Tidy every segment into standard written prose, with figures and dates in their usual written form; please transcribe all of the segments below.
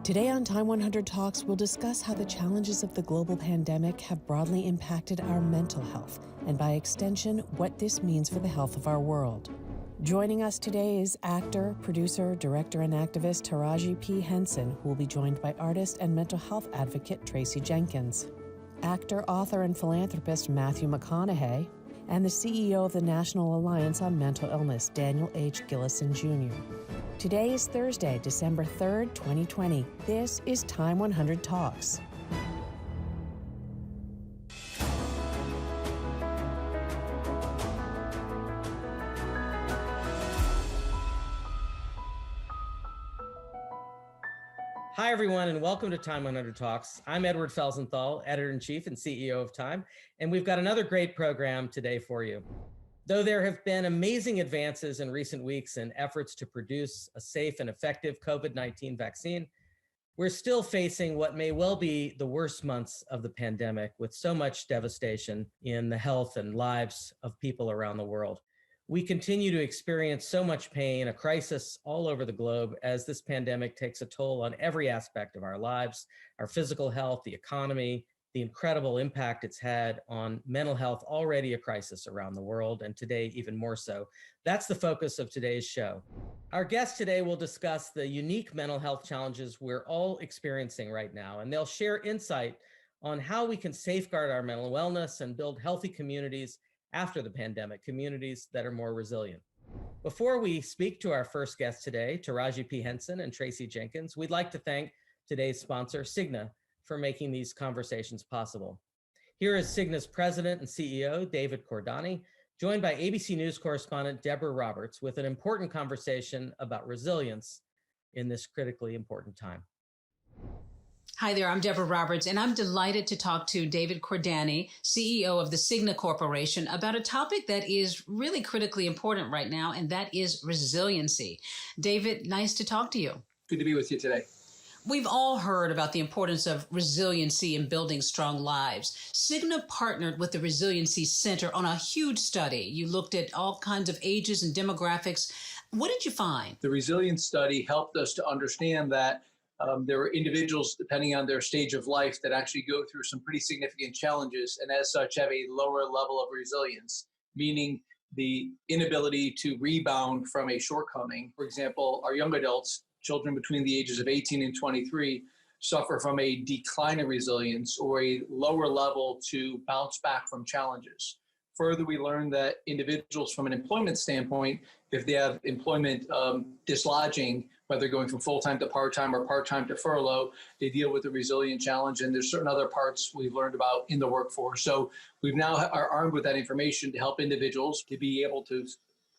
Today on TIME100 Talks, we'll discuss how the challenges of the global pandemic have broadly impacted our mental health, and by extension, what this means for the health of our world. Joining us today is actor, producer, director, and activist Taraji P. Henson, who will be joined by artist and mental health advocate Tracie Jenkins, actor, author, and philanthropist Matthew McConaughey, and the CEO of the National Alliance on Mental Illness, Daniel H. Gillison, Jr. Today is Thursday, December 3rd, 2020. This is TIME100 Talks. Hi, everyone, and welcome to TIME100 Talks. I'm Edward Felsenthal, Editor-in-Chief and CEO of Time, and we've got another great program today for you. Though there have been amazing advances in recent weeks in efforts to produce a safe and effective COVID-19 vaccine, we're still facing what may well be the worst months of the pandemic, with so much devastation in the health and lives of people around the world. We continue to experience so much pain, a crisis all over the globe, as this pandemic takes a toll on every aspect of our lives, our physical health, the economy, the incredible impact it's had on mental health, already a crisis around the world, and today even more so. That's the focus of today's show. Our guest today will discuss the unique mental health challenges we're all experiencing right now, and they'll share insight on how we can safeguard our mental wellness and build healthy communities after the pandemic, communities that are more resilient. Before we speak to our first guest today, Taraji P. Henson and Tracie Jenkins, we'd like to thank today's sponsor, Cigna, for making these conversations possible. Here is Cigna's president and CEO, David Cordani, joined by ABC News correspondent Deborah Roberts with an important conversation about resilience in this critically important time. Hi there, I'm Deborah Roberts, and I'm delighted to talk to David Cordani, CEO of the Cigna Corporation, about a topic that is really critically important right now, and that is resiliency. David, nice to talk to you. Good to be with you today. We've all heard about the importance of resiliency in building strong lives. Cigna partnered with the Resiliency Center on a huge study. You looked at all kinds of ages and demographics. What did you find? The resilience study helped us to understand that there are individuals, depending on their stage of life, that actually go through some pretty significant challenges and as such have a lower level of resilience, meaning the inability to rebound from a shortcoming. For example, our young adults, children between the ages of 18 and 23, suffer from a decline in resilience or a lower level to bounce back from challenges. Further, we learned that individuals from an employment standpoint, if they have employment dislodging, whether going from full-time to part-time or part-time to furlough, they deal with the resilient challenge. And there's certain other parts we've learned about in the workforce. So we've now are armed with that information to help individuals to be able to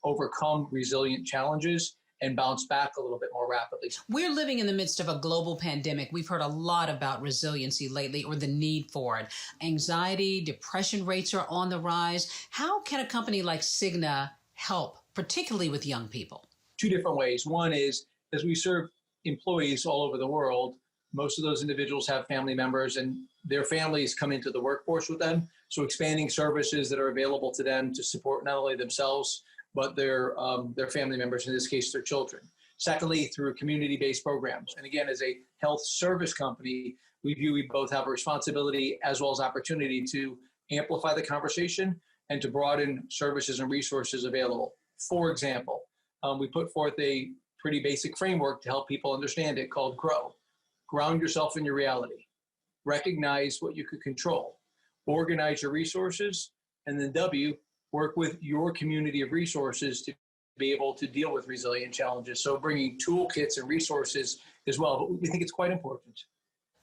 overcome resilient challenges and bounce back a little bit more rapidly. We're living in the midst of a global pandemic. We've heard a lot about resiliency lately, or the need for it. Anxiety, depression rates are on the rise. How can a company like Cigna help, particularly with young people? Two different ways. One is, as we serve employees all over the world, most of those individuals have family members and their families come into the workforce with them. So expanding services that are available to them to support not only themselves, but their family members, in this case, their children. Secondly, through community-based programs. And again, as a health service company, we both have a responsibility as well as opportunity to amplify the conversation and to broaden services and resources available. For example, we put forth a pretty basic framework to help people understand it called GROW. Ground yourself in your reality. Recognize what you could control. Organize your resources. And then W, work with your community of resources to be able to deal with resilient challenges. So bringing toolkits and resources as well, but we think it's quite important.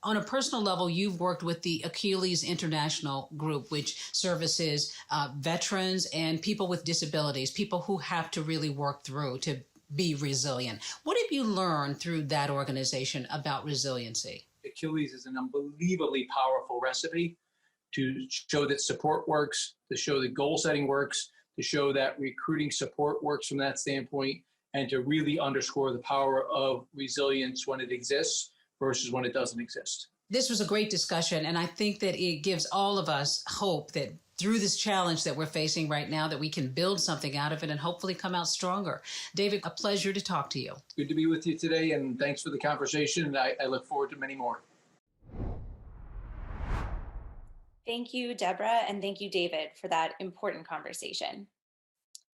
On a personal level, you've worked with the Achilles International Group, which services veterans and people with disabilities, people who have to really work through to be resilient. What have you learned through that organization about resiliency? Achilles is an unbelievably powerful recipe to show that support works, to show that goal setting works, to show that recruiting support works from that standpoint, and to really underscore the power of resilience when it exists versus when it doesn't exist. This was a great discussion, and I think that it gives all of us hope that through this challenge that we're facing right now, that we can build something out of it and hopefully come out stronger. David, a pleasure to talk to you. Good to be with you today, and thanks for the conversation. I look forward to many more. Thank you, Deborah, and thank you, David, for that important conversation.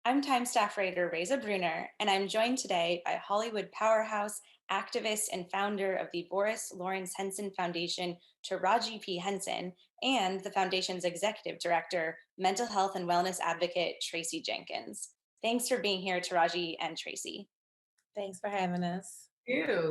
I'm Time staff writer Reza Bruner, and I'm joined today by Hollywood powerhouse, activist, and founder of the Boris Lawrence Henson Foundation, Taraji P. Henson, and the foundation's executive director, mental health and wellness advocate, Tracie Jenkins. Thanks for being here, Taraji and Tracie. Thanks for having us.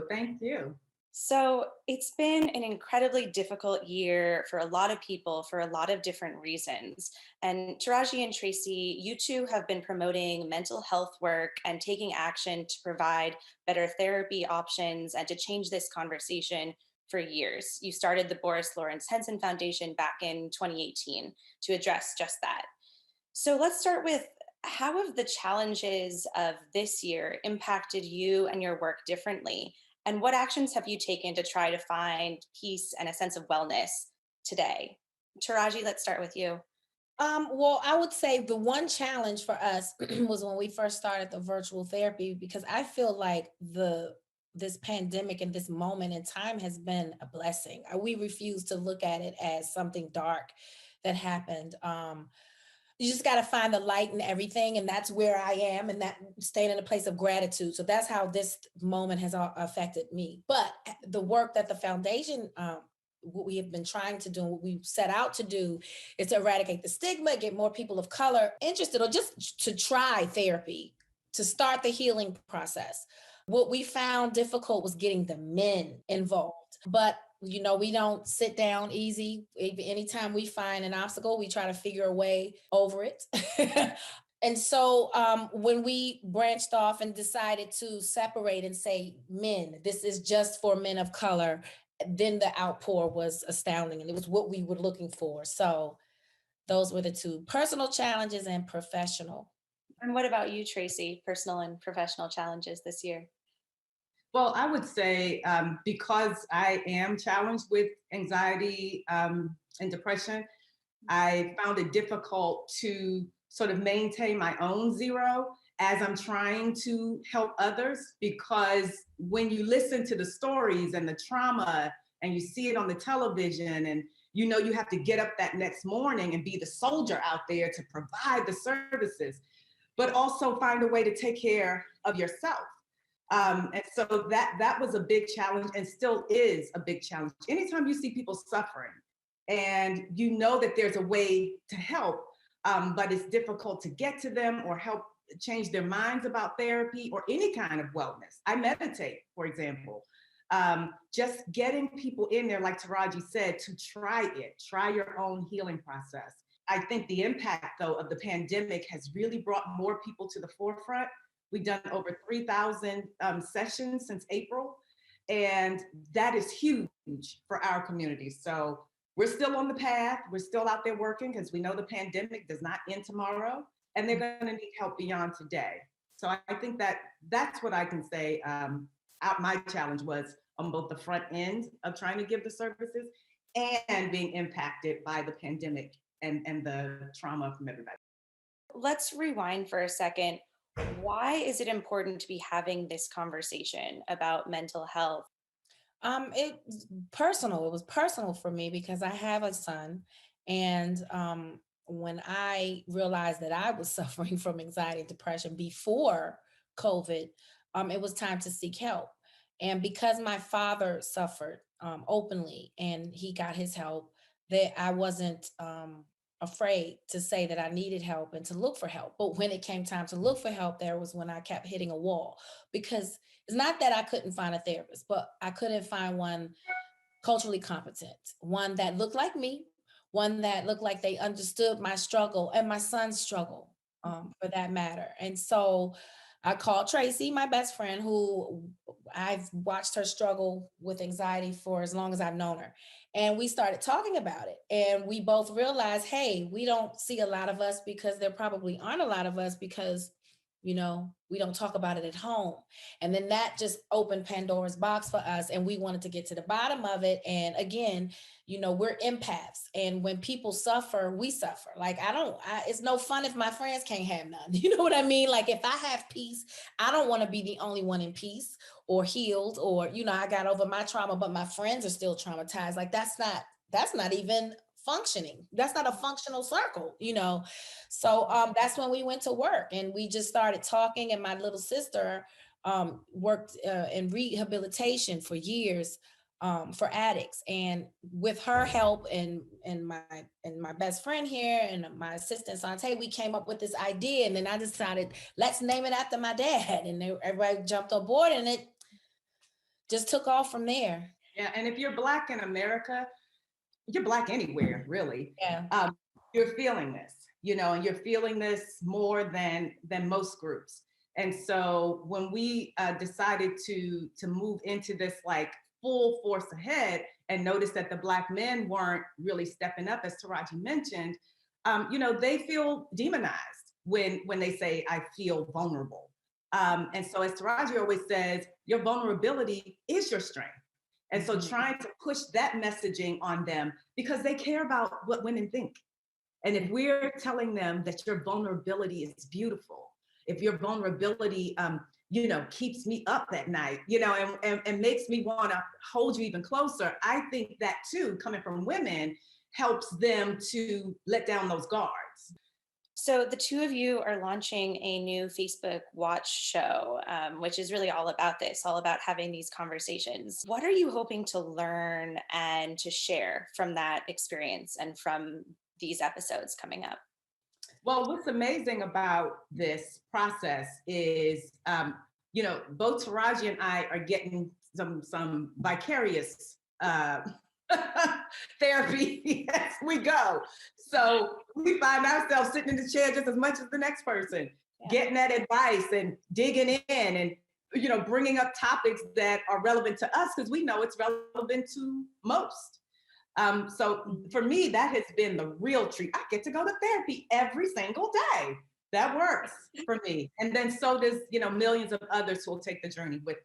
Thank you. So it's been an incredibly difficult year for a lot of people for a lot of different reasons. And Taraji and Tracie, you two have been promoting mental health work and taking action to provide better therapy options and to change this conversation for years. You started the Boris Lawrence Henson Foundation back in 2018 to address just that. So let's start with, how have the challenges of this year impacted you and your work differently? And what actions have you taken to try to find peace and a sense of wellness today? Taraji, let's start with you. Well, I would say the one challenge for us was when we first started the virtual therapy, because I feel like this pandemic and this moment in time has been a blessing. We refuse to look at it as something dark that happened. You just got to find the light in everything. And that's where I am, and that staying in a place of gratitude. So that's how this moment has affected me. But the work that the foundation, what we have been trying to do, what we set out to do, is to eradicate the stigma, get more people of color interested, or just to try therapy, to start the healing process. What we found difficult was getting the men involved. But we don't sit down easy. Anytime we find an obstacle, we try to figure a way over it. And so when we branched off and decided to separate and say, men, this is just for men of color, then the outpour was astounding, and it was what we were looking for. So those were the two: personal challenges and professional. And what about you, Tracie? Personal and professional challenges this year? Well, I would say because I am challenged with anxiety and depression, I found it difficult to sort of maintain my own zero as I'm trying to help others, because when you listen to the stories and the trauma and you see it on the television, and you have to get up that next morning and be the soldier out there to provide the services, but also find a way to take care of yourself. And so that was a big challenge, and still is a big challenge. Anytime you see people suffering and that there's a way to help, but it's difficult to get to them or help change their minds about therapy or any kind of wellness. I meditate, for example. Just getting people in there, like Taraji said, to try your own healing process. I think the impact, though, of the pandemic has really brought more people to the forefront. We've done over 3,000 sessions since April, and that is huge for our community. So we're still on the path. We're still out there working, because we know the pandemic does not end tomorrow, and they're going to need help beyond today. So I think that's what I can say. My challenge was on both the front end of trying to give the services and being impacted by the pandemic and the trauma from everybody. Let's rewind for a second. Why is it important to be having this conversation about mental health? It's personal. It was personal for me because I have a son, and when I realized that I was suffering from anxiety and depression before COVID, it was time to seek help. And because my father suffered openly and he got his help, that I wasn't afraid to say that I needed help and to look for help. But when it came time to look for help, there was when I kept hitting a wall, because it's not that I couldn't find a therapist, but I couldn't find one culturally competent, one that looked like me, one that looked like they understood my struggle and my son's struggle, for that matter. And so I called Tracie, my best friend, who I've watched her struggle with anxiety for as long as I've known her. And we started talking about it. And we both realized, hey, we don't see a lot of us, because there probably aren't a lot of us, because We don't talk about it at home. And then that just opened Pandora's box for us. And we wanted to get to the bottom of it. And again, we're empaths. And when people suffer, we suffer. Like, it's no fun if my friends can't have none. You know what I mean? Like, if I have peace, I don't want to be the only one in peace or healed, or, I got over my trauma, but my friends are still traumatized. Like, that's not even functioning. That's not a functional circle, So that's when we went to work, and we just started talking. And my little sister worked in rehabilitation for years for addicts, and with her help and my best friend here and my assistant Sante, we came up with this idea. And then I decided, let's name it after my dad, and everybody jumped on board, and it just took off from there. Yeah, and if you're Black in America, you're Black anywhere, really. Yeah. You're feeling this, and you're feeling this more than most groups. And so when we decided to move into this like full force ahead, and notice that the Black men weren't really stepping up, as Taraji mentioned, they feel demonized when they say, I feel vulnerable. And so as Taraji always says, your vulnerability is your strength. And so trying to push that messaging on them, because they care about what women think. And if we're telling them that your vulnerability is beautiful, if your vulnerability, keeps me up at night, and makes me want to hold you even closer, I think that too, coming from women, helps them to let down those guards. So the two of you are launching a new Facebook Watch show, which is really all about this, all about having these conversations. What are you hoping to learn and to share from that experience and from these episodes coming up? Well, what's amazing about this process is, both Taraji and I are getting some vicarious therapy as we go. So we find ourselves sitting in the chair just as much as the next person, getting that advice and digging in and, bringing up topics that are relevant to us, because we know it's relevant to most. So for me, that has been the real treat. I get to go to therapy every single day. That works for me. And then so does, millions of others who will take the journey with us.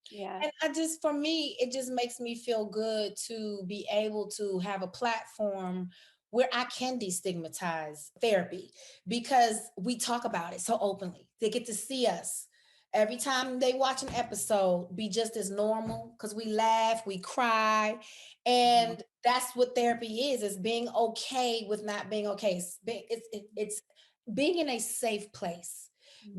Yeah. And for me, it just makes me feel good to be able to have a platform where I can destigmatize therapy, because we talk about it so openly. They get to see us every time they watch an episode be just as normal, because we laugh, we cry. And that's what therapy is being okay with not being okay. It's being in a safe place,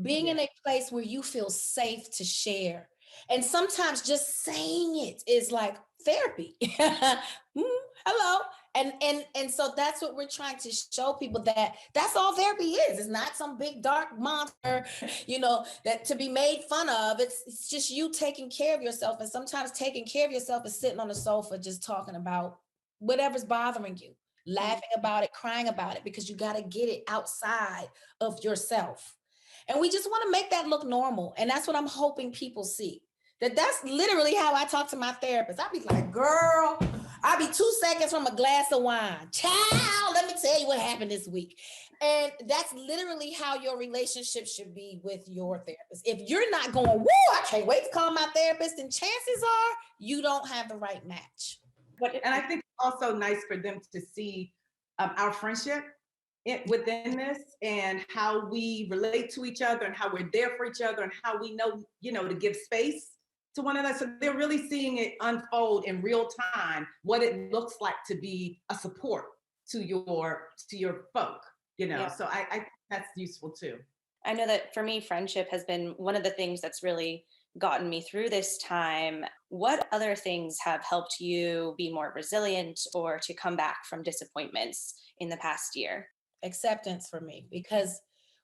being in a place where you feel safe to share. And sometimes just saying it is like therapy. Hello. And so that's what we're trying to show people, that that's all therapy is. It's not some big dark monster, that to be made fun of. It's just you taking care of yourself. And sometimes taking care of yourself is sitting on the sofa, just talking about whatever's bothering you, laughing about it, crying about it, because you got to get it outside of yourself. And we just want to make that look normal. And that's what I'm hoping people see. That's literally how I talk to my therapist. I'll be like, girl, I'll be 2 seconds from a glass of wine. Child, let me tell you what happened this week. And that's literally how your relationship should be with your therapist. If you're not going, woo, I can't wait to call my therapist, then chances are you don't have the right match. And I think it's also nice for them to see our friendship within this, and how we relate to each other, and how we're there for each other, and how we know, to give space to one another. So they're really seeing it unfold in real time, what it looks like to be a support to your folk, Yeah. So I think that's useful too. I know that for me, friendship has been one of the things that's really gotten me through this time. What other things have helped you be more resilient or to come back from disappointments in the past year? Acceptance for me, because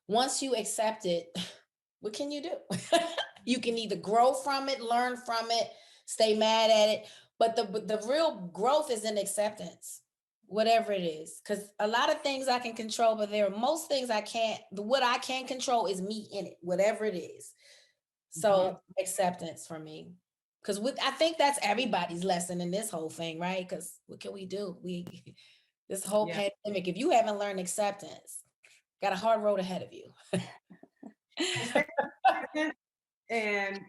once you accept it, what can you do? You can either grow from it, learn from it, stay mad at it, but the real growth is in acceptance, whatever it is. Because a lot of things I can control, but there are most things I can't. What I can control is me in it, whatever it is. So acceptance for me, because I think that's everybody's lesson in this whole thing, right? Because what can we do? This whole pandemic, if you haven't learned acceptance, got a hard road ahead of you. Stay present and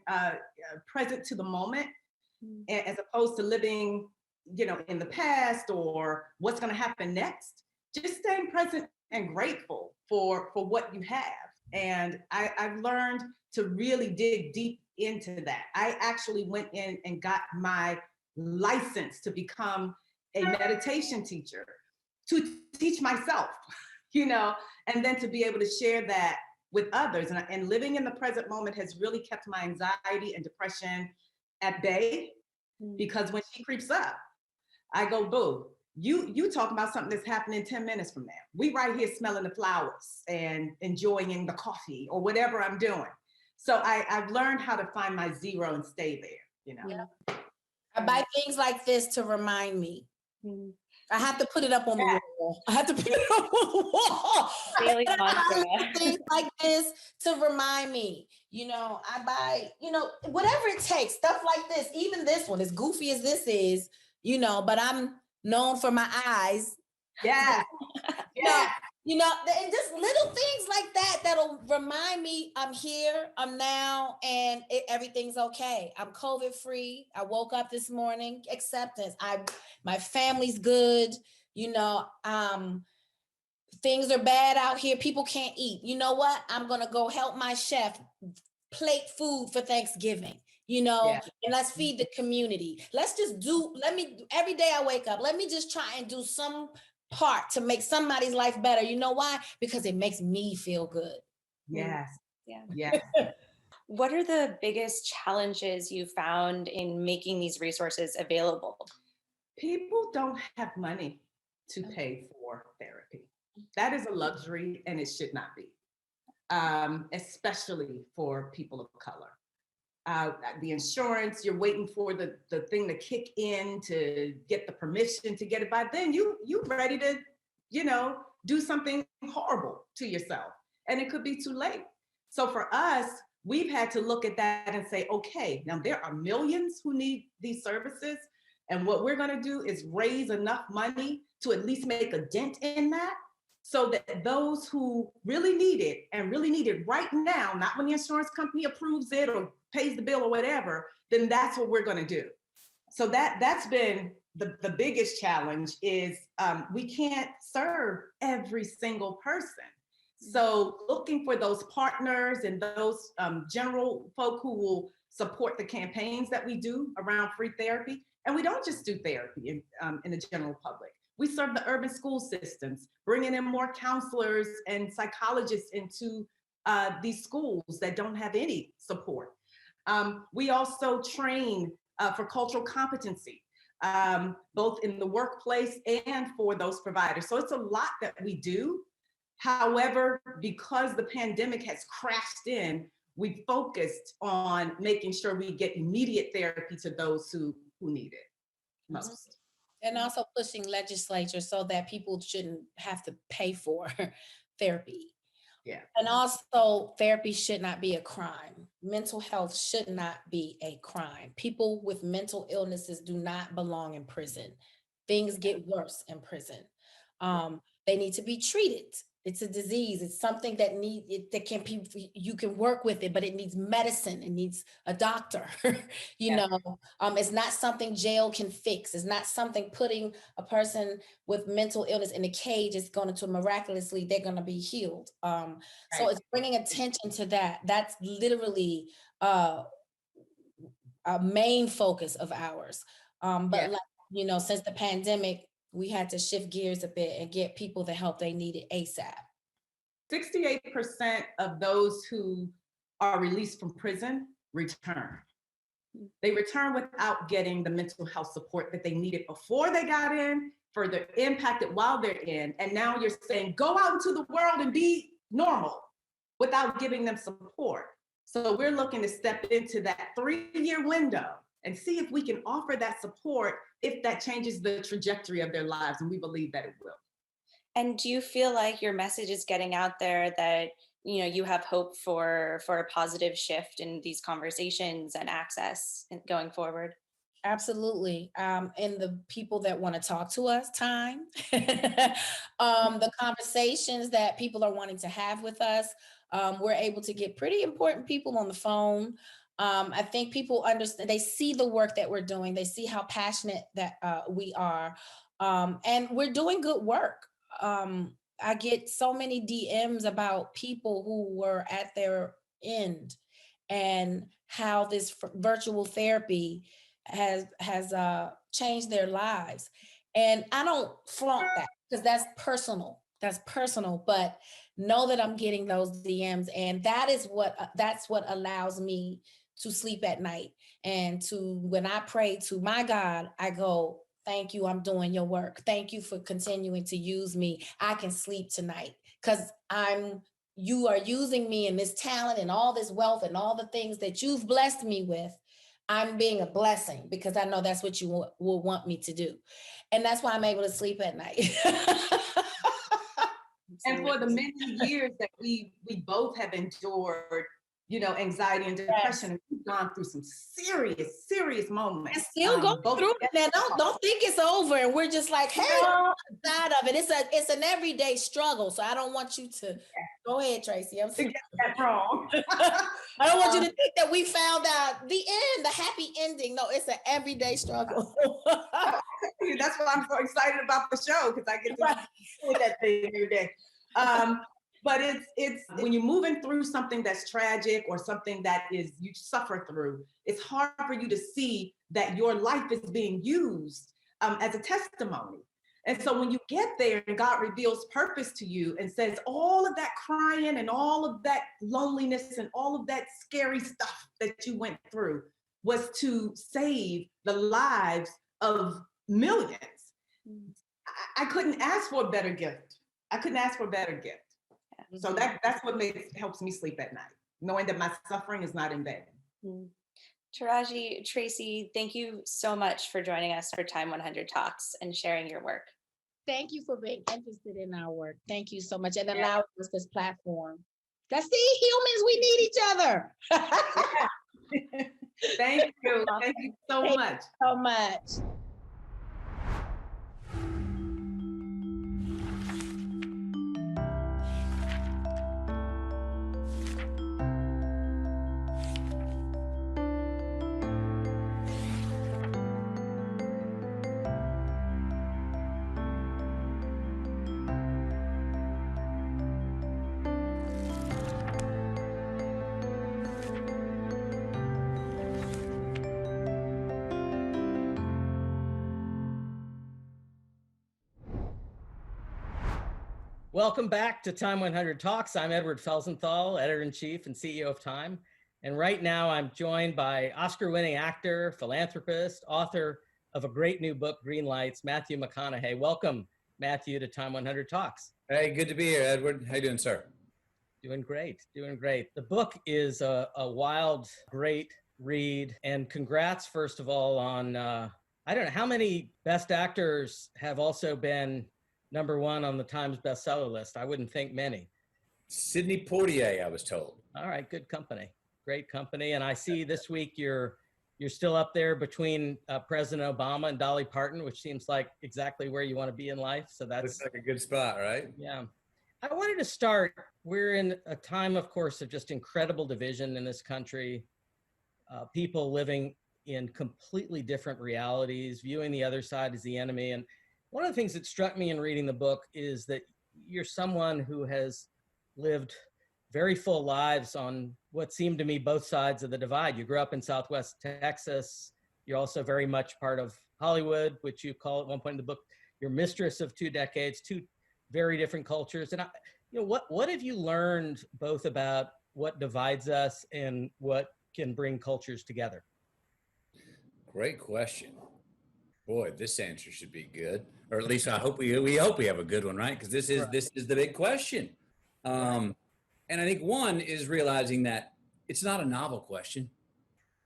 present to the moment, as opposed to living, in the past or what's going to happen next. Just staying present and grateful for what you have. And I've learned to really dig deep into that. I actually went in and got my license to become a meditation teacher, to teach myself, and then to be able to share that with others. And living in the present moment has really kept my anxiety and depression at bay, because when she creeps up, I go, boo, you talk about something that's happening 10 minutes from now. We right here smelling the flowers and enjoying the coffee or whatever I'm doing. So I've learned how to find my zero and stay there, Yeah. I buy things like this to remind me. I have to put it up on the wall. I have to put it up on the wall. Daily mantra. Things like this to remind me. I buy, whatever it takes, stuff like this. Even this one, as goofy as this is, but I'm known for my eyes. Yeah. And just little things like that that'll remind me I'm here, I'm now, and everything's okay. I'm COVID free. I woke up this morning, acceptance. My family's good. Things are bad out here. People can't eat. You know what? I'm gonna go help my chef plate food for Thanksgiving. And let's feed the community. Every day I wake up, let me just try and do some part to make somebody's life better. You know why? Because it makes me feel good. Yes. Yeah. Yes. What are the biggest challenges you found in making these resources available? People don't have money to pay for therapy. That is a luxury, and it should not be, especially for people of color. The insurance, you're waiting for the thing to kick in to get the permission to get it. By then you ready to, do something horrible to yourself, and it could be too late. So for us, we've had to look at that and say, okay, now there are millions who need these services. And what we're going to do is raise enough money to at least make a dent in that, so that those who really need it and really need it right now, not when the insurance company approves it or pays the bill or whatever, then that's what we're going to do. So that's been the biggest challenge is we can't serve every single person. So looking for those partners and those general folk who will support the campaigns that we do around free therapy. And we don't just do therapy in the general public. We serve the urban school systems, bringing in more counselors and psychologists into these schools that don't have any support. We also train for cultural competency, both in the workplace and for those providers. So it's a lot that we do. However, because the pandemic has crashed in, we focused on making sure we get immediate therapy to those who need it most. And also pushing legislature so that people shouldn't have to pay for therapy. Yeah. And also, therapy should not be a crime. Mental health should not be a crime. People with mental illnesses do not belong in prison. Things get worse in prison. They need to be treated. It's a disease. It's something that you can work with it, but it needs medicine. It needs a doctor. It's not something jail can fix. It's not something putting a person with mental illness in a cage is going to miraculously, they're going to be healed. So it's bringing attention to that. That's literally a main focus of ours. Since the pandemic, we had to shift gears a bit and get people the help they needed ASAP. 68% of those who are released from prison return. They return without getting the mental health support that they needed before they got in, further impacted while they're in. And now you're saying, go out into the world and be normal without giving them support. So we're looking to step into that 3-year window and see if we can offer that support if that changes the trajectory of their lives. And we believe that it will. And do you feel like your message is getting out there that, you have hope for a positive shift in these conversations and access going forward? Absolutely. And the people that want to talk to us, time, the conversations that people are wanting to have with us, We're able to get pretty important people on the phone. I think people understand, they see the work that we're doing. They see how passionate that we are. And we're doing good work. I get so many DMs about people who were at their end and how this virtual therapy has changed their lives. And I don't flaunt that because that's personal. That's personal, but know that I'm getting those DMs, and that's what allows me to sleep at night. And to, when I pray to my God, I go, thank you, I'm doing your work. Thank you for continuing to use me. I can sleep tonight because you are using me and this talent and all this wealth and all the things that you've blessed me with. I'm being a blessing because I know that's what you will want me to do. And that's why I'm able to sleep at night. And for the many years that we both have endured, anxiety and depression, we've gone through some serious moments. And still going through it. Now, don't think it's over and we're just like, hey, side of it. It's an everyday struggle. So I don't want you to go ahead, Tracie. I'm to get that wrong. I don't want you to think that we found out the end, the happy ending. No, it's an everyday struggle. That's why I'm so excited about the show, because I get to do that thing every day. But it's when you're moving through something that's tragic or something that you suffer through, it's hard for you to see that your life is being used as a testimony. And so when you get there and God reveals purpose to you and says all of that crying and all of that loneliness and all of that scary stuff that you went through was to save the lives of millions, I couldn't ask for a better gift. I couldn't ask for a better gift. So that's what helps me sleep at night, knowing that my suffering is not in vain. Taraji, Tracie, thank you so much for joining us for Time 100 Talks and sharing your work. Thank you for being interested in our work. Thank you so much, and allowing us this platform. That's the humans, we need each other. Thank you. Thank you so much. So much. Welcome back to Time 100 Talks. I'm Edward Felsenthal, Editor-in-Chief and CEO of Time. And right now I'm joined by Oscar-winning actor, philanthropist, author of a great new book, Green Lights, Matthew McConaughey. Welcome, Matthew, to Time 100 Talks. Hey, good to be here, Edward. How you doing, sir? Doing great, doing great. The book is a wild, great read. And congrats, first of all, on, I don't know, how many best actors have also been #1 on the Times bestseller list? I wouldn't think many. Sidney Poitier, I was told. All right, good company, great company. And I see this week you're still up there between President Obama and Dolly Parton, which seems like exactly where you want to be in life. So that's looks like a good spot, right? Yeah. I wanted to start. We're in a time, of course, of just incredible division in this country. People living in completely different realities, viewing the other side as the enemy. And one of the things that struck me in reading the book is that you're someone who has lived very full lives on what seemed to me both sides of the divide. You grew up in Southwest Texas. You're also very much part of Hollywood, which you call at one point in the book, you're mistress of 2 decades, 2 very different cultures. And what have you learned both about what divides us and what can bring cultures together? Great question. Boy, this answer should be good, or at least I hope we hope we have a good one, right? Because this is the big question. And I think one is realizing that it's not a novel question.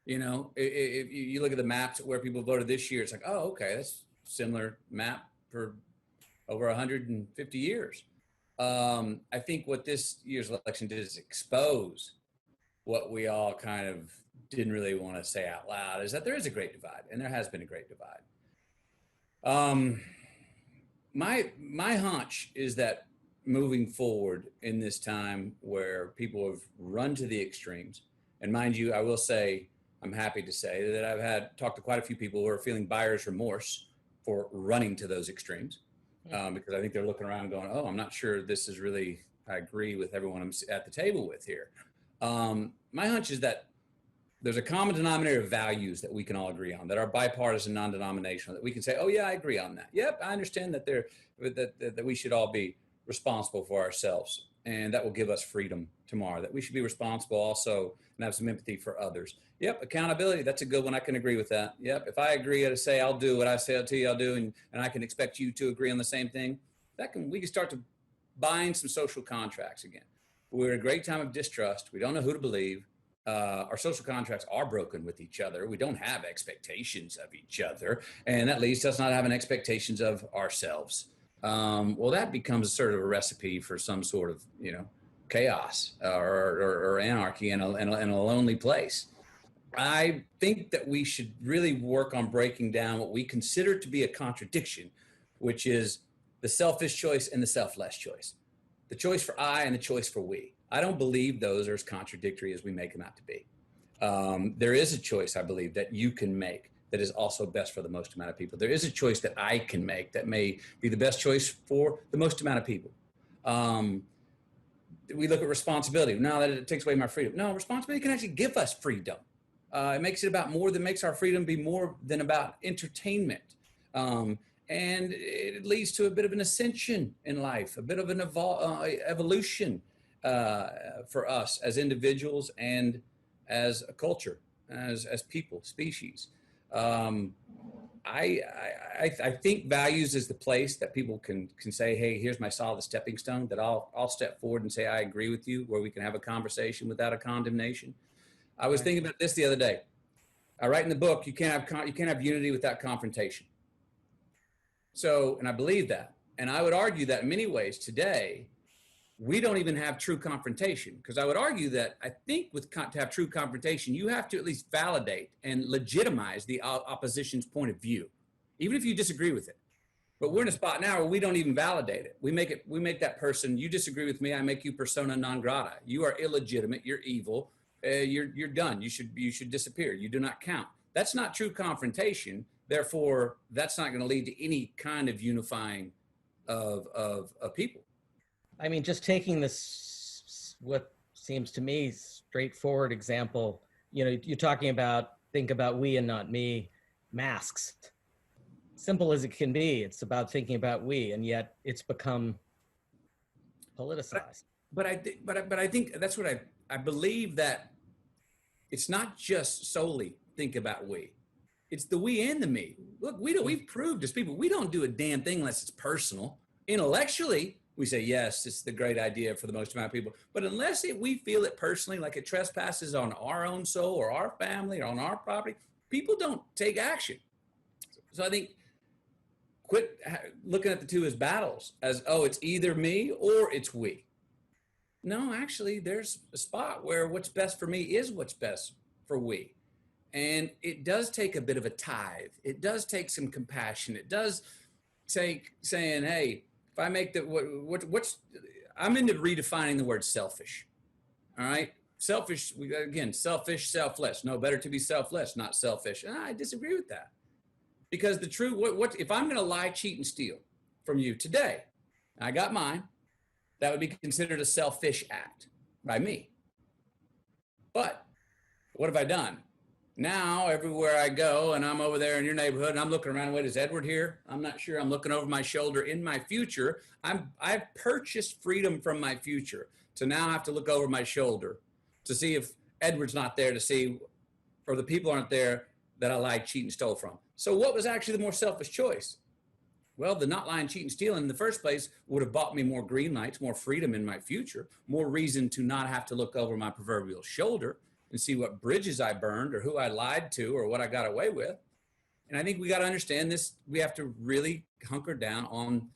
You know, if you look at the maps where people voted this year, it's like, oh, okay, that's a similar map for over 150 years. I think what this year's election did is expose what we all kind of didn't really want to say out loud, is that there is a great divide, and there has been a great divide. My hunch is that moving forward in this time where people have run to the extremes. And mind you, I will say, I'm happy to say that I've talked to quite a few people who are feeling buyer's remorse for running to those extremes, because I think they're looking around going, oh, I'm not sure this is really, I agree with everyone I'm at the table with here. My hunch is that there's a common denominator of values that we can all agree on, that are bipartisan, non-denominational, that we can say, oh yeah, I agree on that. Yep, I understand that that we should all be responsible for ourselves, and that will give us freedom tomorrow, that we should be responsible also and have some empathy for others. Yep, accountability, that's a good one. I can agree with that. Yep, if I agree to say I'll do what I say to you I'll do, and I can expect you to agree on the same thing, we can start to bind some social contracts again. We're in a great time of distrust. We don't know who to believe. Our social contracts are broken with each other. We don't have expectations of each other, and that leads to us not having expectations of ourselves. Well, that becomes sort of a recipe for some sort of, chaos or anarchy in a lonely place. I think that we should really work on breaking down what we consider to be a contradiction, which is the selfish choice and the selfless choice, the choice for I and the choice for we. I don't believe those are as contradictory as we make them out to be. There is a choice, I believe, that you can make that is also best for the most amount of people. There is a choice that I can make that may be the best choice for the most amount of people. We look at responsibility. No, that it takes away my freedom. No, responsibility can actually give us freedom. It makes it about more than makes our freedom be more than about entertainment. And it leads to a bit of an ascension in life, a bit of an evolution for us as individuals and as a culture, as people, species. I think values is the place that people can say, hey, here's my solid stepping stone, that I'll step forward and say, I agree with you, where we can have a conversation without a condemnation. I was thinking about this the other day. I write in the book, you can't have unity without confrontation. So, and I believe that. And I would argue that in many ways today, we don't even have true confrontation, because I would argue that I think to have true confrontation, you have to at least validate and legitimize the opposition's point of view, even if you disagree with it. But we're in a spot now where we don't even validate it. We make that person, you disagree with me, I make you persona non grata. You are illegitimate, you're evil, you're done. You should disappear. You do not count. That's not true confrontation. Therefore, that's not going to lead to any kind of unifying of people. I mean, just taking this, what seems to me straightforward example, you're talking about, think about we and not me, masks. Simple as it can be. It's about thinking about we, and yet it's become politicized. But I think that's what I believe, that it's not just solely think about we. It's the we and the me. Look, we've proved as people, we don't do a damn thing unless it's personal. Intellectually, we say, yes, it's the great idea for the most amount of people. But unless we feel it personally, like it trespasses on our own soul or our family or on our property, people don't take action. So I think quit looking at the two as battles, as, oh, it's either me or it's we. No, actually, there's a spot where what's best for me is what's best for we. And it does take a bit of a tithe. It does take some compassion. It does take saying, hey, if I make I'm into redefining the word selfish. All right. Selfish, again, selfish, selfless. No, better to be selfless, not selfish. And I disagree with that. Because the truth, if I'm going to lie, cheat, and steal from you today, I got mine, that would be considered a selfish act by me. But what have I done? Now, everywhere I go, and I'm over there in your neighborhood, and I'm looking around, wait, is Edward here? I'm not sure. I'm looking over my shoulder in my future. I've purchased freedom from my future to now have to look over my shoulder to see if Edward's not there, to see, or the people aren't there that I lied, cheat, and stole from. So what was actually the more selfish choice? Well, the not lying, cheating, stealing in the first place would have bought me more green lights, more freedom in my future, more reason to not have to look over my proverbial shoulder and see what bridges I burned or who I lied to or what I got away with. And I think we got to understand this. We have to really hunker down on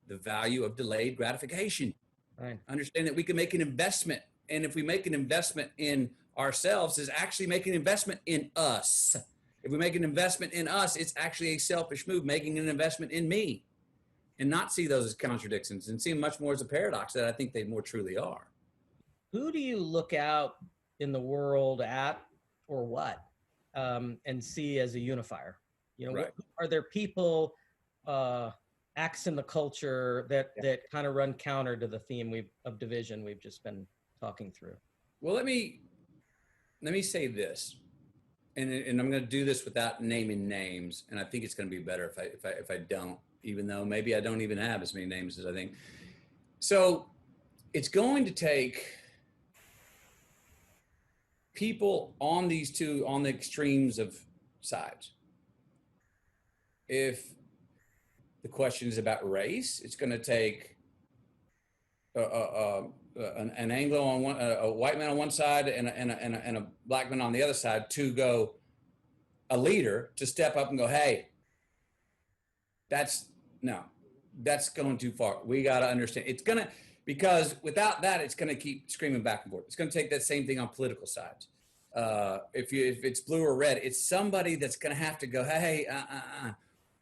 the value of delayed gratification. Right. Understand that we can make an investment. And if we make an investment in ourselves, is actually making an investment in us. If we make an investment in us, it's actually a selfish move, making an investment in me. and not see those as contradictions and see them much more as a paradox that I think they more truly are. Who do you look out in the world at, or what, and see as a unifier? You know, Right. are there people, acts in the culture that kind of run counter to the theme of division we've just been talking through? Well, let me say this, and I'm going to do this without naming names, and I think it's going to be better if I don't, even though maybe I don't even have as many names as I think. So it's going to take people on the extremes of sides. If the question is about race, it's going to take an Anglo on one, a white man on one side, and a black man on the other side to go, a leader to step up and go, hey, that's going too far. We got to understand. It's going to, because without that, it's going to keep screaming back and forth. It's going to take that same thing on political sides. If it's blue or red, it's somebody that's going to have to go, hey,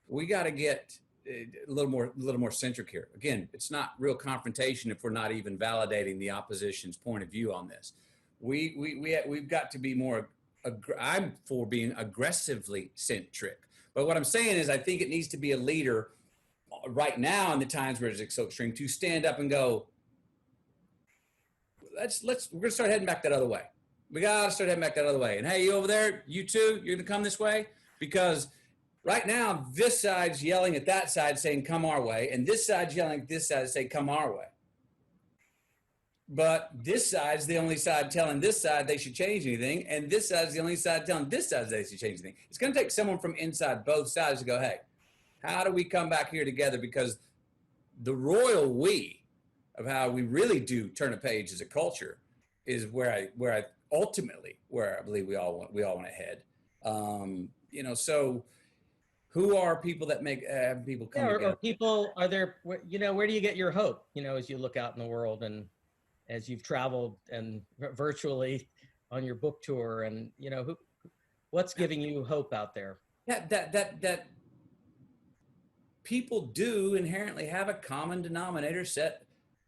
we got to get a little more centric here. Again, it's not real confrontation if we're not even validating the opposition's point of view on this. We've got to be more. I'm for being aggressively centric, but what I'm saying is I think it needs to be a leader right now in the times where it's so extreme to stand up and go, we're gonna start heading back that other way. We gotta start heading back that other way. And hey, you over there, you too, you're gonna come this way? Because right now, this side's yelling at that side saying, come our way. And this side's yelling at this side saying, come our way. But this side's the only side telling this side they should change anything. And this side's the only side telling this side they should change anything. It's going to take someone from inside both sides to go, hey, how do we come back here together? Because the royal we of how we really do turn a page as a culture is where I ultimately I believe we all want to head. So who are people that make people come together? Or people, are there, where do you get your hope, as you look out in the world and as you've traveled and virtually on your book tour, and, what's giving you hope out there? Yeah, that people do inherently have a common denominator set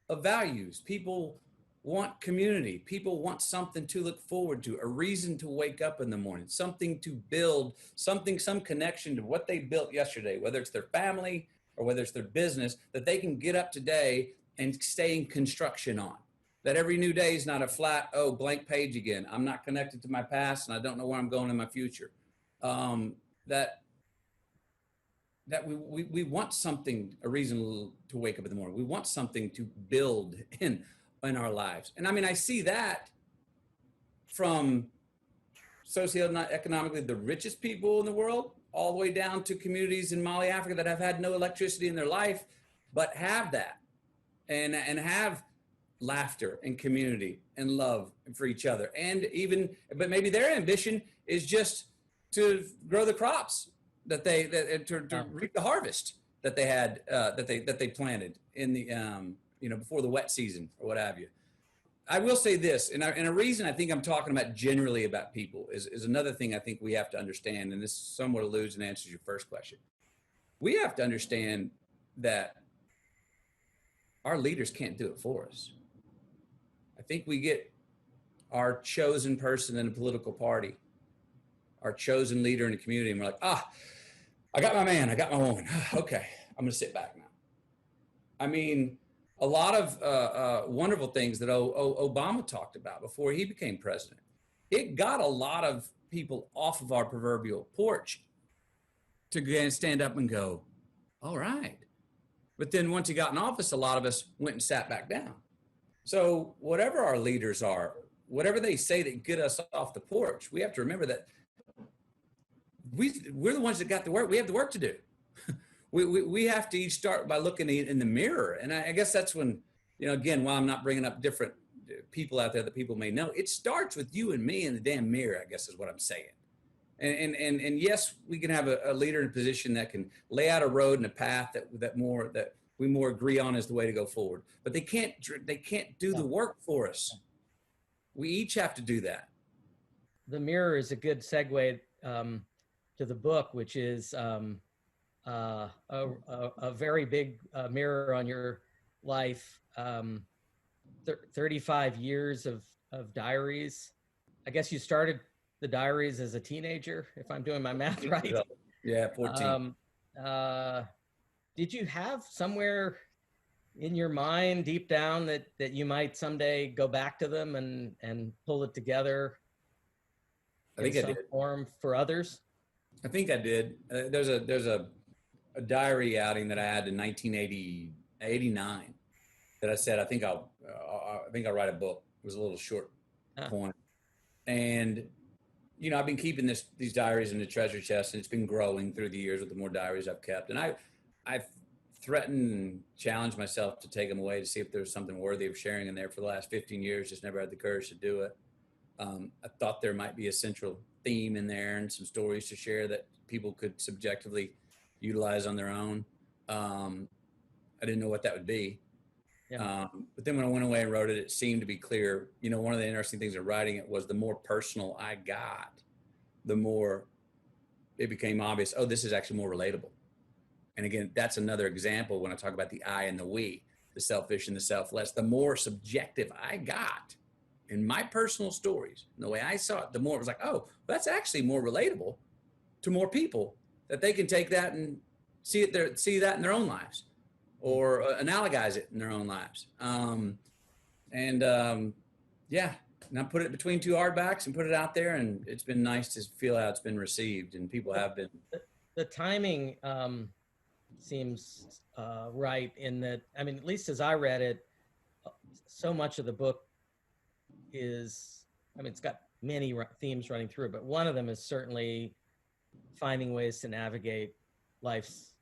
of values. People want community. People want something to look forward to, a reason to wake up in the morning, something to build, some connection to what they built yesterday, whether it's their family or whether it's their business, that they can get up today and stay in construction on. That every new day is not a flat, blank page again. I'm not connected to my past and I don't know where I'm going in my future. That we want something, a reason to wake up in the morning. We want something to build in our lives. And I mean, I see that from socioeconomically the richest people in the world, all the way down to communities in Mali, Africa, that have had no electricity in their life, but have that and have laughter and community and love for each other. But maybe their ambition is just to grow the crops to reap the harvest that they had, that they planted in the, before the wet season or what have you. I will say this, and a reason I think I'm talking about generally about people is another thing I think we have to understand, and this somewhat alludes and answers your first question. We have to understand that our leaders can't do it for us. I think we get our chosen person in a political party, our chosen leader in a community, and we're like, I got my man, I got my woman. Okay, I'm going to sit back now. I mean, a lot of wonderful things that Obama talked about before he became president. It got a lot of people off of our proverbial porch to stand up and go, all right. But then once he got in office, a lot of us went and sat back down. So whatever our leaders are, whatever they say that get us off the porch, we have to remember that we're the ones that got the work. We have the work to do. We have to each start by looking in the mirror. And I guess that's when, again, while I'm not bringing up different people out there that people may know, it starts with you and me in the damn mirror, I guess is what I'm saying. And yes, we can have a leader in a position that can lay out a road and a path that we more agree on as the way to go forward. But they can't do the work for us. We each have to do that. The mirror is a good segue to the book, which is a very big mirror on your life. 35 years of diaries. I guess you started the diaries as a teenager, if I'm doing my math right. Yeah, 14. Did you have somewhere in your mind, deep down, that you might someday go back to them and pull it together I think in I some did. form for others? I think I did. There's a diary outing that I had in 1989 that I said I think I'll write a book. It was a little short poem, and you know, I've been keeping these diaries in the treasure chest, and it's been growing through the years with the more diaries I've kept. And I've threatened and challenged myself to take them away to see if there's something worthy of sharing in there for the last 15 years. Just never had the courage to do it. I thought there might be a central theme in there and some stories to share that people could subjectively utilize on their own. I didn't know what that would be. Yeah. But then when I went away and wrote it, it seemed to be clear. You know, one of the interesting things of writing it was the more personal I got, the more it became obvious, oh, this is actually more relatable. And again, that's another example when I talk about the I and the we, the selfish and the selfless. The more subjective I got in my personal stories, and the way I saw it, the more it was like, oh, that's actually more relatable to more people, that they can take that and see that in their own lives, or analogize it in their own lives. Yeah, and I put it between two hardbacks and put it out there, and it's been nice to feel how it's been received, and people have been. The timing seems right in that, I mean, at least as I read it, so much of the book is, I mean, it's got many themes running through it, but one of them is certainly finding ways to navigate life's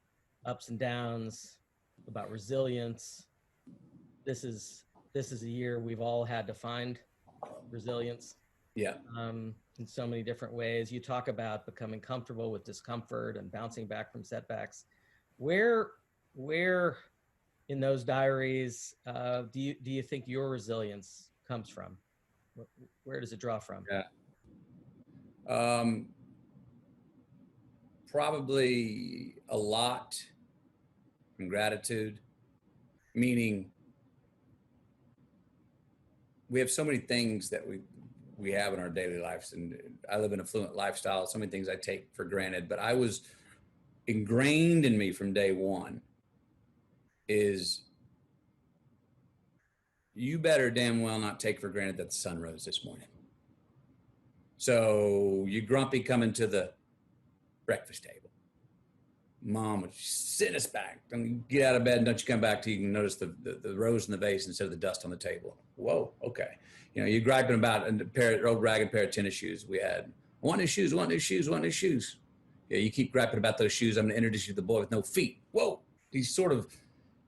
ups and downs, about resilience. This is a year we've all had to find resilience. Yeah. In so many different ways. You talk about becoming comfortable with discomfort and bouncing back from setbacks. Where in those diaries do you think your resilience comes from? Where does it draw from? Yeah. Probably a lot in gratitude, meaning we have so many things that we have in our daily lives, and I live an affluent lifestyle. So many things I take for granted, but I was ingrained in me from day one is you better damn well not take for granted that the sun rose this morning. So you grumpy coming to the breakfast table. Mom would sit us back. Don't you get out of bed and don't you come back till you can notice the rose in the vase instead of the dust on the table. Whoa, okay. You know, you're griping about a old ragged pair of tennis shoes we had. I want new shoes, want new shoes, want new shoes. Yeah, you keep griping about those shoes. I'm going to introduce you to the boy with no feet. Whoa. These sort of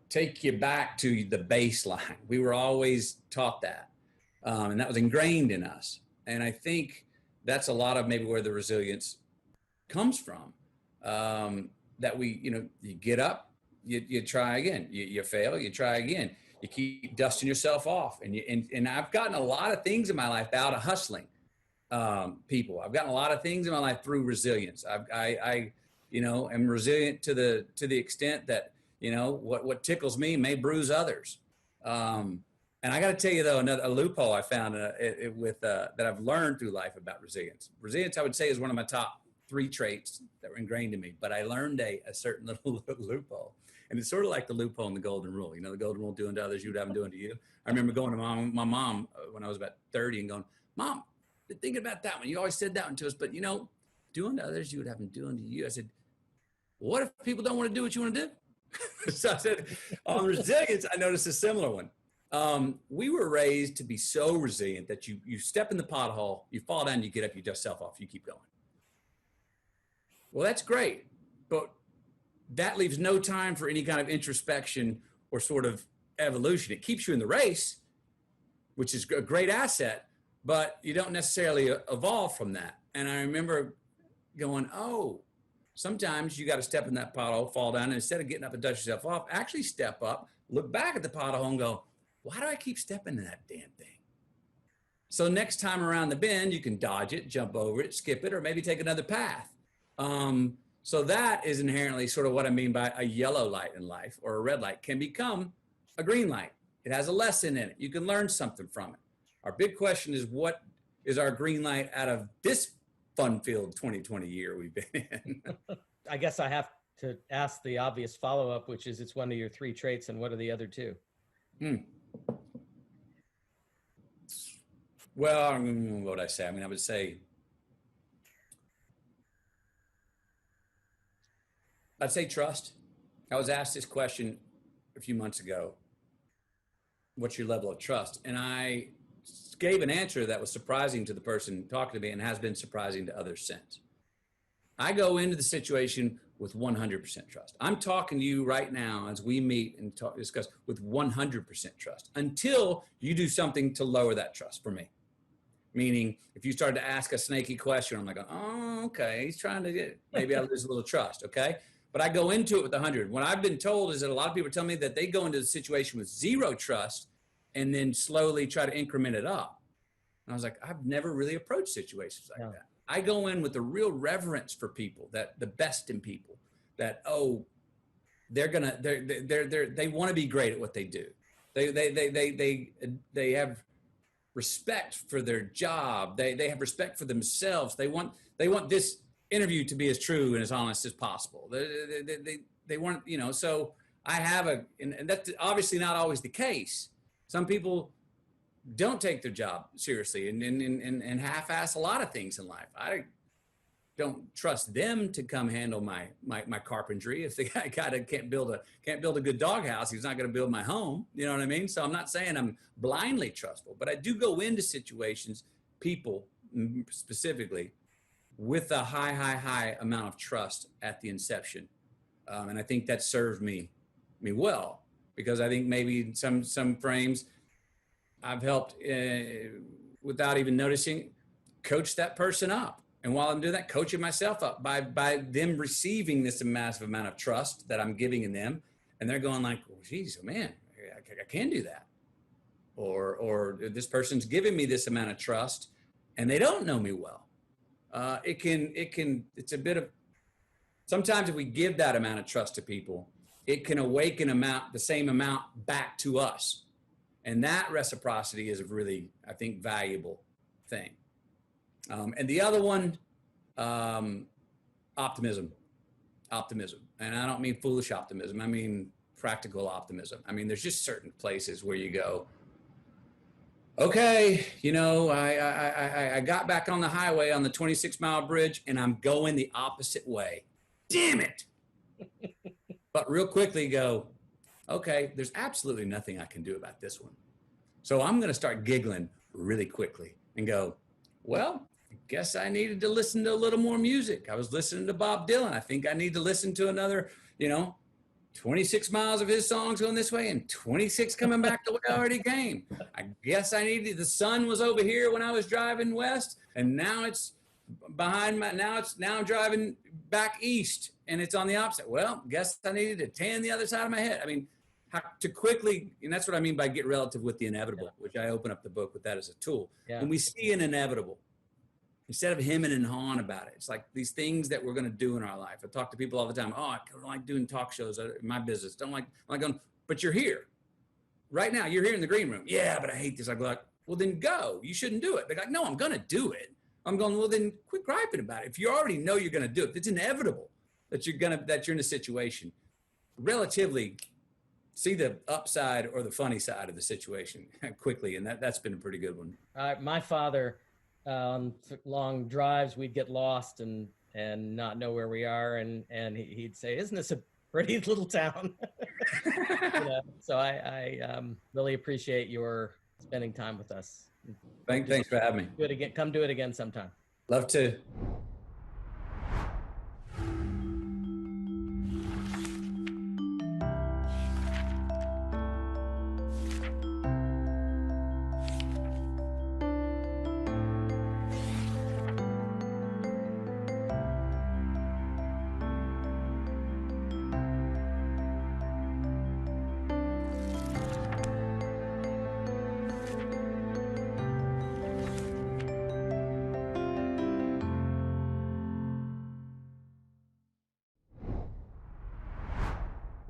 take you back to the baseline. We were always taught that. And that was ingrained in us. And I think that's a lot of maybe where the resilience comes from. That we, you know, you get up, you try again, you fail, you try again, you keep dusting yourself off. And I've gotten a lot of things in my life out of hustling people. I've gotten a lot of things in my life through resilience. I you know, am resilient to the extent that, you know, what tickles me may bruise others. And I got to tell you though, a loophole I found that I've learned through life about resilience. Resilience, I would say, is one of my top 3 traits that were ingrained in me, but I learned a certain little loophole. And it's sort of like the loophole in the golden rule. You know, the golden rule, doing to others, you would have them doing to you. I remember going to my mom when I was about 30 and going, Mom, been thinking about that one. You always said that one to us, but you know, doing to others, you would have them doing to you. I said, what if people don't want to do what you want to do? So I said, on resilience, I noticed a similar one. We were raised to be so resilient that you step in the pothole, you fall down, you get up, you dust yourself off, you keep going. Well, that's great, but that leaves no time for any kind of introspection or sort of evolution. It keeps you in the race, which is a great asset, but you don't necessarily evolve from that. And I remember going, oh, sometimes you got to step in that pothole, fall down, and instead of getting up and dust yourself off, actually step up, look back at the pothole and go, why do I keep stepping in that damn thing? So next time around the bend, you can dodge it, jump over it, skip it, or maybe take another path. So that is inherently sort of what I mean by a yellow light in life, or a red light can become a green light. It has a lesson in it. You can learn something from it. Our big question is, what is our green light out of this fun-filled 2020 year we've been in? I guess I have to ask the obvious follow-up, which is, it's one of your 3 traits, and what are the other 2? Well, what would I say? I mean, I would say, I'd say trust. I was asked this question a few months ago. What's your level of trust? And I gave an answer that was surprising to the person talking to me, and has been surprising to others since. I go into the situation with 100% trust. I'm talking to you right now as we meet and discuss with 100% trust, until you do something to lower that trust for me. Meaning, if you start to ask a snaky question, I'm like, oh, okay, he's trying to get, maybe I lose a little trust, okay? But I go into it with 100. What I've been told is that a lot of people tell me that they go into the situation with 0 trust and then slowly try to increment it up. And I was like, I've never really approached situations like that. I go in with a real reverence for people, that the best in people, that, oh, they want to be great at what they do. They have respect for their job. They have respect for themselves. They want this interview to be as true and as honest as possible. They want, you know, so I have and that's obviously not always the case. Some people don't take their job seriously and half-ass a lot of things in life. I don't trust them to come handle my carpentry. If the guy can't build a good doghouse, he's not going to build my home. You know what I mean? So I'm not saying I'm blindly trustful, but I do go into situations, people specifically, with a high amount of trust at the inception, and I think that served me well, because I think maybe some frames I've helped, without even noticing, coach that person up. And while I'm doing that, coaching myself up by them receiving this massive amount of trust that I'm giving in them. And they're going like, well, geez, oh man, I can do that. Or this person's giving me this amount of trust and they don't know me well. It's a bit of, sometimes if we give that amount of trust to people, it can awaken the same amount back to us. And that reciprocity is a really, I think, valuable thing. And the other one, optimism. And I don't mean foolish optimism. I mean practical optimism. I mean, there's just certain places where you go, okay, you know, I got back on the highway on the 26-mile bridge and I'm going the opposite way. Damn it. But real quickly go, okay, there's absolutely nothing I can do about this one. So I'm going to start giggling really quickly and go, well, I guess I needed to listen to a little more music. I was listening to Bob Dylan. I think I need to listen to another, 26 miles of his songs going this way and 26 coming back the way I already came. I guess the sun was over here when I was driving west, and now it's behind now I'm driving back east and it's on the opposite. Well, guess I needed to tan the other side of my head. I mean, how to quickly, and that's what I mean by get relative with the inevitable, which I open up the book with that as a tool. Yeah. When we see an inevitable, instead of hemming and hawing about it, it's like these things that we're going to do in our life. I talk to people all the time. Oh, I don't like doing talk shows in my business. I'm going, but you're here right now. You're here in the green room. Yeah, but I hate this. I go like, well, then go. You shouldn't do it. They're like, no, I'm going to do it. I'm going, well, then quit griping about it. If you already know you're going to do it, it's inevitable that you're in a situation, relatively see the upside or the funny side of the situation quickly. And that's been a pretty good one. My father, long drives, we'd get lost and not know where we are. And he'd say, isn't this a pretty little town? So I really appreciate your spending time with us. Thanks for having me. Do it again. Come do it again sometime. Love to.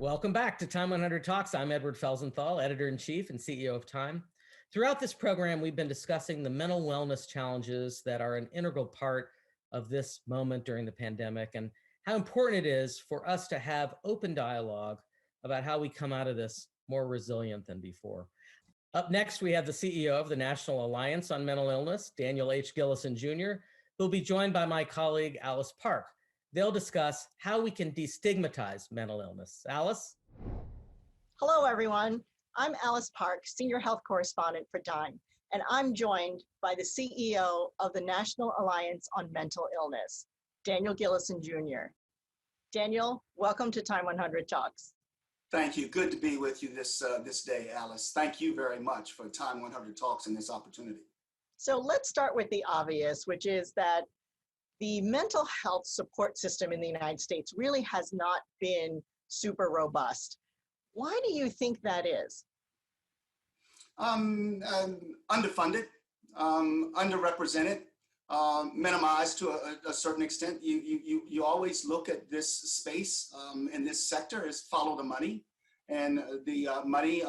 Welcome back to Time 100 Talks. I'm Edward Felsenthal, Editor-in-Chief and CEO of Time. Throughout this program, we've been discussing the mental wellness challenges that are an integral part of this moment during the pandemic and how important it is for us to have open dialogue about how we come out of this more resilient than before. Up next, we have the CEO of the National Alliance on Mental Illness, Daniel H. Gillison Jr., who'll be joined by my colleague, Alice Park. They'll discuss how we can destigmatize mental illness. Alice? Hello, everyone. I'm Alice Park, Senior Health Correspondent for TIME, and I'm joined by the CEO of the National Alliance on Mental Illness, Daniel Gillison Jr. Daniel, welcome to Time 100 Talks. Thank you. Good to be with you this day, Alice. Thank you very much for Time 100 Talks and this opportunity. So let's start with the obvious, which is that the mental health support system in the United States really has not been super robust. Why do you think that is? Underfunded, underrepresented, minimized to a certain extent. You always look at this space in this sector as follow the money, and the money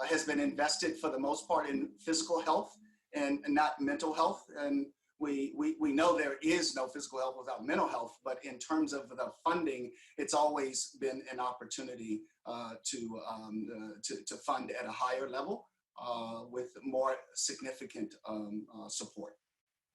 has been invested for the most part in physical health and not mental health. And we know there is no physical health without mental health, but in terms of the funding, it's always been an opportunity to fund at a higher level with more significant support.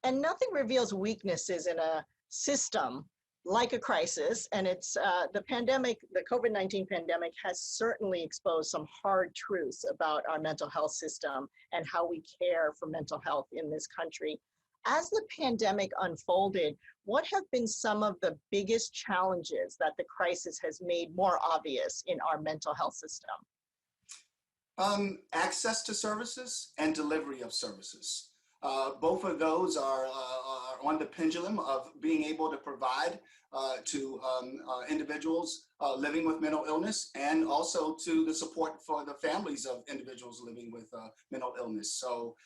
And nothing reveals weaknesses in a system like a crisis, and it's the pandemic, the COVID-19 pandemic has certainly exposed some hard truths about our mental health system and how we care for mental health in this country. As the pandemic unfolded, what have been some of the biggest challenges that the crisis has made more obvious in our mental health system? Access to services and delivery of services. Both of those are on the pendulum of being able to provide to individuals living with mental illness, and also to the support for the families of individuals living with mental illness. So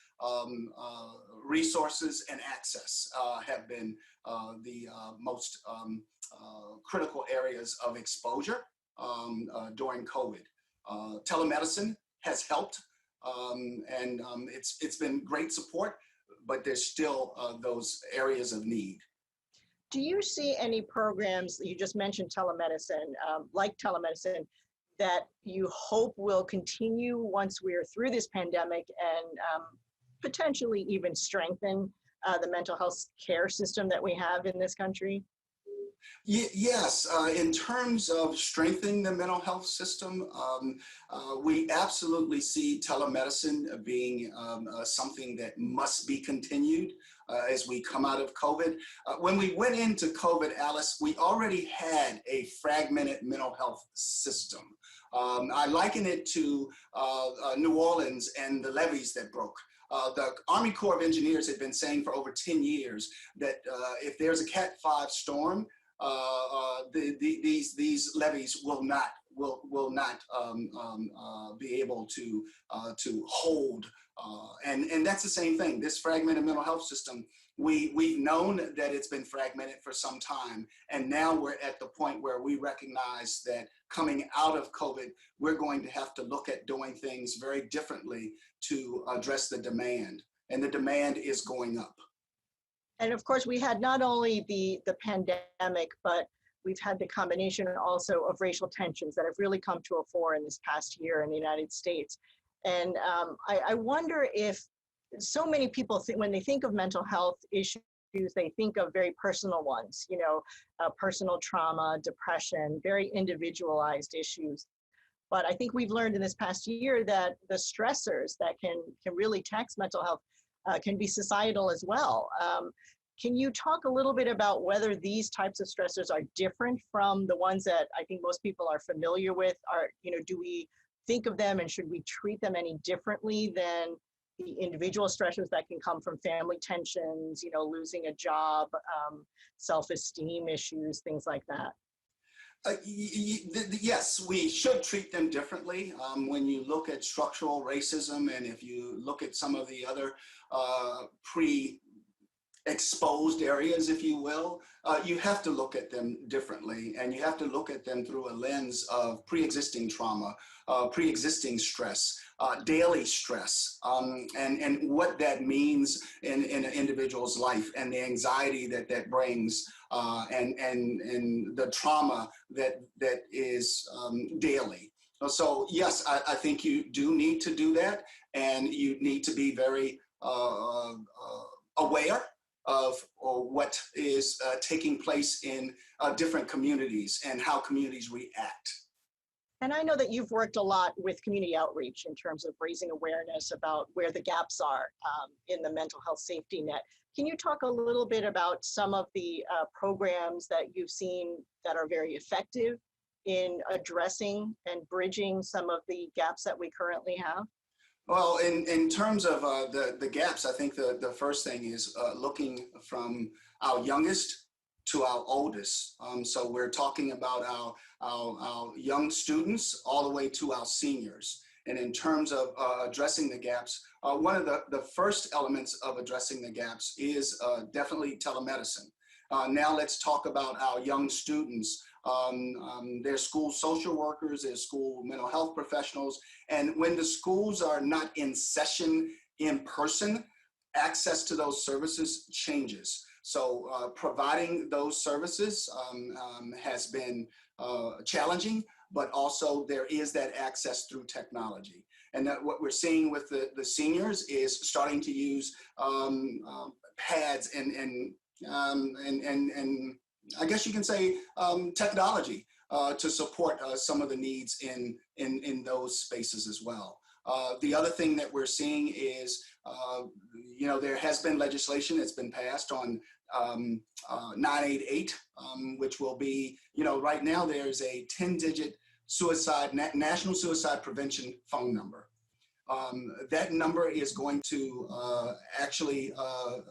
resources and access have been the most critical areas of exposure during COVID. Telemedicine has helped, and it's been great support, but there's still those areas of need. Do you see any programs, you just mentioned telemedicine, like telemedicine, that you hope will continue once we're through this pandemic and potentially even strengthen the mental health care system that we have in this country? Yes, in terms of strengthening the mental health system, we absolutely see telemedicine being something that must be continued as we come out of COVID. When we went into COVID, Alice, we already had a fragmented mental health system. I liken it to New Orleans and the levees that broke. The Army Corps of Engineers had been saying for over 10 years that if there's a Cat 5 storm, these levees will not be able to hold, and that's the same thing. This fragmented mental health system, we've known that it's been fragmented for some time, and now we're at the point where we recognize that coming out of COVID, we're going to have to look at doing things very differently to address the demand, and the demand is going up. And of course, we had not only the pandemic, but we've had the combination also of racial tensions that have really come to a fore in this past year in the United States. And I wonder if so many people think, when they think of mental health issues, they think of very personal ones, you know, personal trauma, depression, very individualized issues. But I think we've learned in this past year that the stressors that can really tax mental health can be societal as well. Can you talk a little bit about whether these types of stressors are different from the ones that I think most people are familiar with? Do we think of them and should we treat them any differently than the individual stressors that can come from family tensions, losing a job, self-esteem issues, things like that? Yes, we should treat them differently. When you look at structural racism, and if you look at some of the other exposed areas, if you will, you have to look at them differently, and you have to look at them through a lens of pre-existing trauma, pre-existing stress, daily stress, and what that means in an individual's life, and the anxiety that brings, and the trauma that is daily. So yes, I think you do need to do that, and you need to be very aware of what is taking place in different communities and how communities react. And I know that you've worked a lot with community outreach in terms of raising awareness about where the gaps are in the mental health safety net. Can you talk a little bit about some of the programs that you've seen that are very effective in addressing and bridging some of the gaps that we currently have? Well, in terms of the gaps, I think the first thing is looking from our youngest to our oldest. So we're talking about our young students all the way to our seniors. And in terms of addressing the gaps, one of the first elements of addressing the gaps is definitely telemedicine. Now let's talk about our young students. They're school social workers, they're school mental health professionals. And when the schools are not in session in person, access to those services changes. So providing those services has been challenging, but also there is that access through technology. And that what we're seeing with the seniors is starting to use pads and I guess you can say technology to support some of the needs in those spaces as well. The other thing that we're seeing is, there has been legislation that's been passed on 988, which will be, right now there's a 10-digit national suicide prevention phone number. That number is going to actually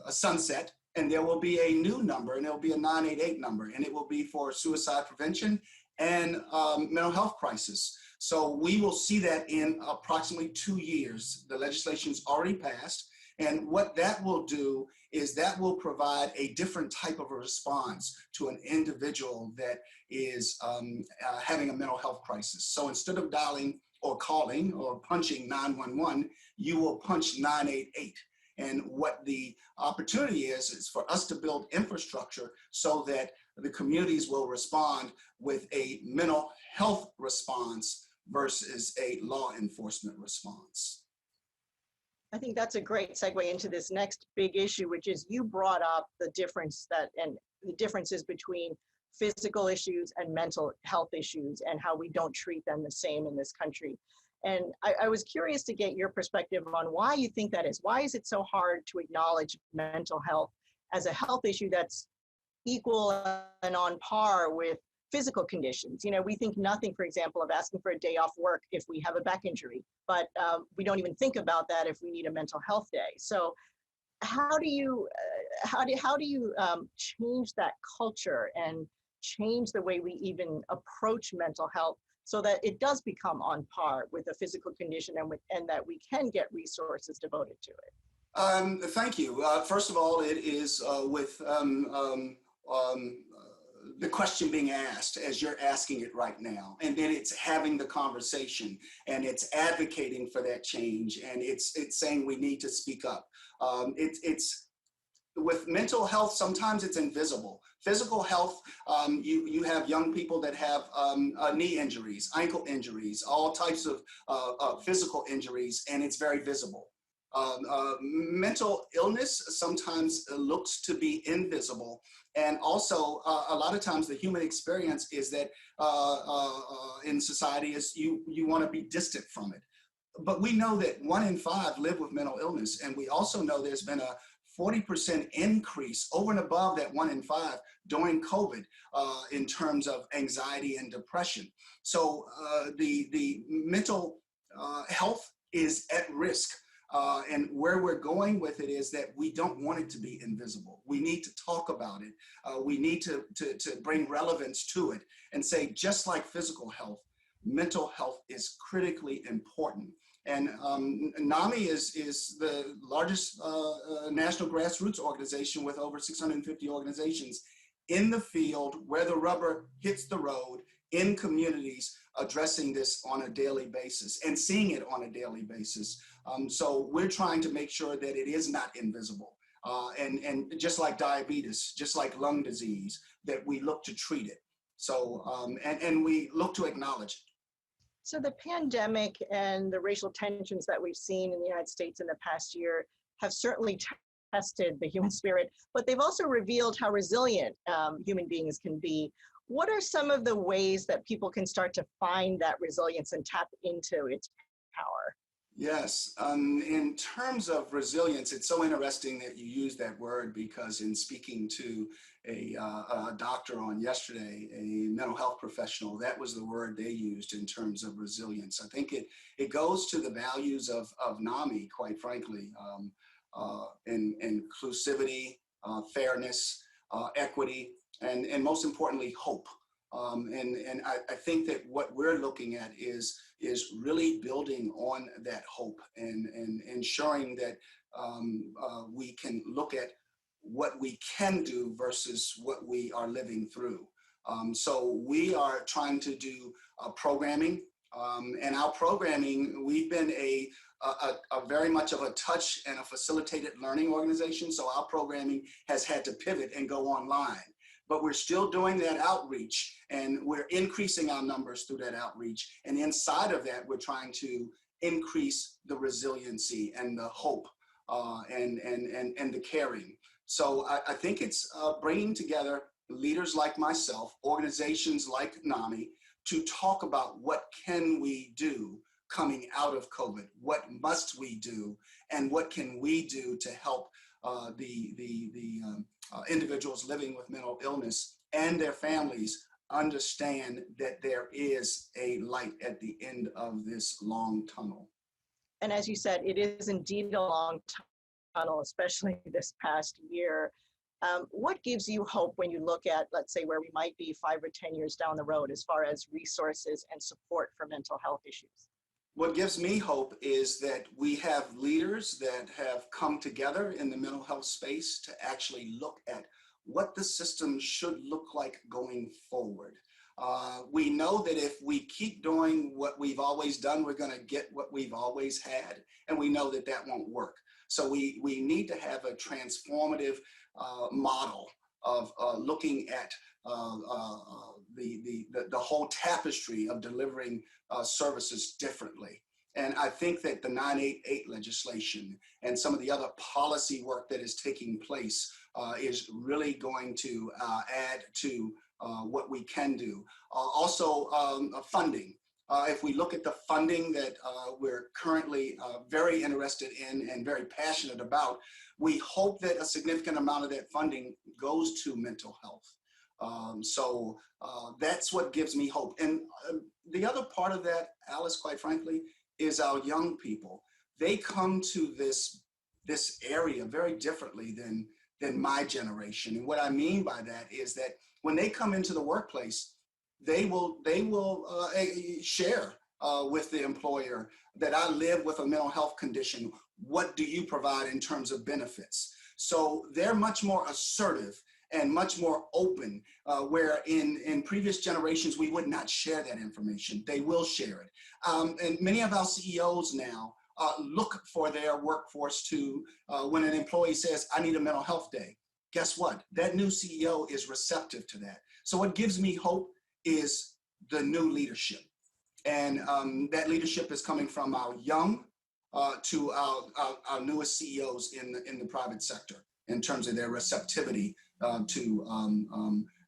sunset, and there will be a new number, and there will be a 988 number, and it will be for suicide prevention and mental health crisis. So we will see that in approximately 2 years. The legislation's already passed, and what that will do is that will provide a different type of a response to an individual that is having a mental health crisis. So instead of dialing or calling or punching 911, you will punch 988. And what the opportunity is for us to build infrastructure so that the communities will respond with a mental health response versus a law enforcement response. I think that's a great segue into this next big issue, which is you brought up the differences between physical issues and mental health issues and how we don't treat them the same in this country. And I was curious to get your perspective on why you think that is. Why is it so hard to acknowledge mental health as a health issue that's equal and on par with physical conditions? We think nothing, for example, of asking for a day off work if we have a back injury, but we don't even think about that if we need a mental health day. So how do you change that culture and change the way we even approach mental health so that it does become on par with a physical condition and that we can get resources devoted to it? Thank you. First of all, it is with the question being asked as you're asking it right now, and then it's having the conversation, and it's advocating for that change, and it's saying we need to speak up. It's with mental health, sometimes it's invisible. Physical health, you have young people that have knee injuries, ankle injuries, all types of physical injuries, and it's very visible. Mental illness sometimes looks to be invisible. And also, a lot of times the human experience is that in society is you want to be distant from it. But we know that 1 in 5 live with mental illness. And we also know there's been a 40% increase over and above that 1 in 5 during COVID in terms of anxiety and depression. So the mental health is at risk. And where we're going with it is that we don't want it to be invisible. We need to talk about it. We need to bring relevance to it and say, just like physical health, mental health is critically important. And NAMI is the largest national grassroots organization with over 650 organizations in the field where the rubber hits the road, in communities, addressing this on a daily basis and seeing it on a daily basis. So we're trying to make sure that it is not invisible. And just like diabetes, just like lung disease, that we look to treat it. So, and we look to acknowledge it. So the pandemic and the racial tensions that we've seen in the United States in the past year have certainly tested the human spirit, but they've also revealed how resilient human beings can be. What are some of the ways that people can start to find that resilience and tap into its power? Yes, in terms of resilience, it's so interesting that you use that word, because in speaking to a doctor on yesterday, a mental health professional, that was the word they used in terms of resilience. I think it goes to the values of NAMI, quite frankly, inclusivity, fairness, equity, and most importantly, hope. And I think that what we're looking at is really building on that hope and ensuring that we can look at what we can do versus what we are living through. So we are trying to do programming, and our programming, we've been a very much of a touch and a facilitated learning organization. So our programming has had to pivot and go online. But we're still doing that outreach, and we're increasing our numbers through that outreach. And inside of that, we're trying to increase the resiliency and the hope and the caring. So I think it's bringing together leaders like myself, organizations like NAMI, to talk about what can we do coming out of COVID, what must we do, and what can we do to help the individuals living with mental illness and their families understand that there is a light at the end of this long tunnel. And as you said, it is indeed a long tunnel, especially this past year. What gives you hope when you look at, let's say, where we might be 5 or 10 years down the road as far as resources and support for mental health issues? What gives me hope is that we have leaders that have come together in the mental health space to actually look at what the system should look like going forward. We know that if we keep doing what we've always done, we're going to get what we've always had, and we know that that won't work. So we need to have a transformative model of looking at the whole tapestry of delivering services differently. And I think that the 988 legislation and some of the other policy work that is taking place is really going to add to what we can do. Also, funding. If we look at the funding that we're currently very interested in and very passionate about, we hope that a significant amount of that funding goes to mental health. So that's what gives me hope. And the other part of that, Alice, quite frankly, is our young people. They come to this area very differently than my generation. And what I mean by that is that when they come into the workplace, they will share with the employer that I live with a mental health condition. What do you provide in terms of benefits? So they're much more assertive and much more open, where in previous generations, we would not share that information. They will share it. And many of our CEOs now look for their workforce to, when an employee says, I need a mental health day, guess what? That new CEO is receptive to that. So what gives me hope is the new leadership. And that leadership is coming from our young to our newest CEOs in the private sector in terms of their receptivity to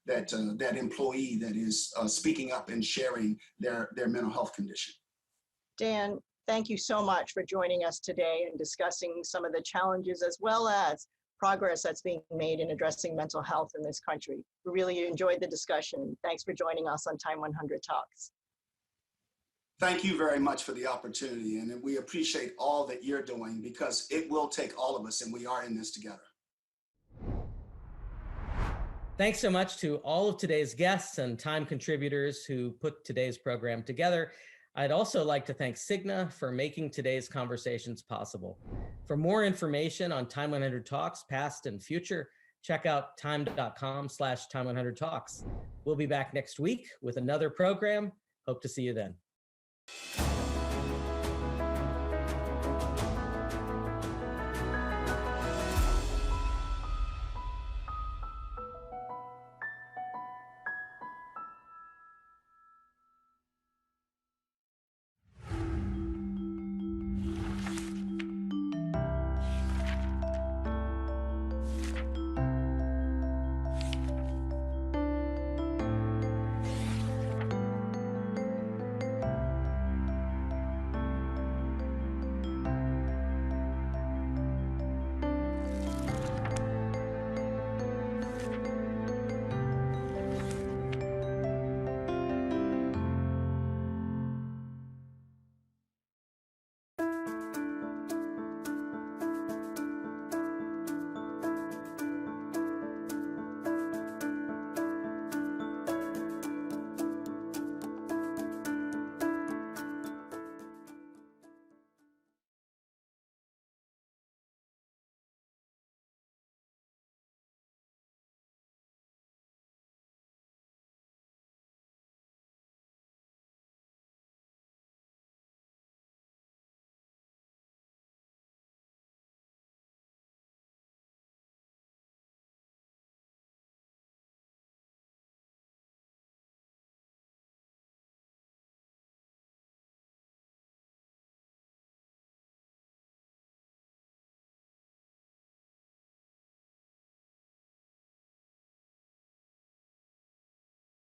that employee that is speaking up and sharing their mental health condition. Dan, thank you so much for joining us today and discussing some of the challenges as well as progress that's being made in addressing mental health in this country. We really enjoyed the discussion. Thanks for joining us on Time 100 Talks. Thank you very much for the opportunity, and we appreciate all that you're doing, because it will take all of us, and we are in this together. Thanks so much to all of today's guests and Time contributors who put today's program together. I'd also like to thank Cigna for making today's conversations possible. For more information on Time 100 Talks, past and future, check out time.com/Time100 Talks. We'll be back next week with another program. Hope to see you then.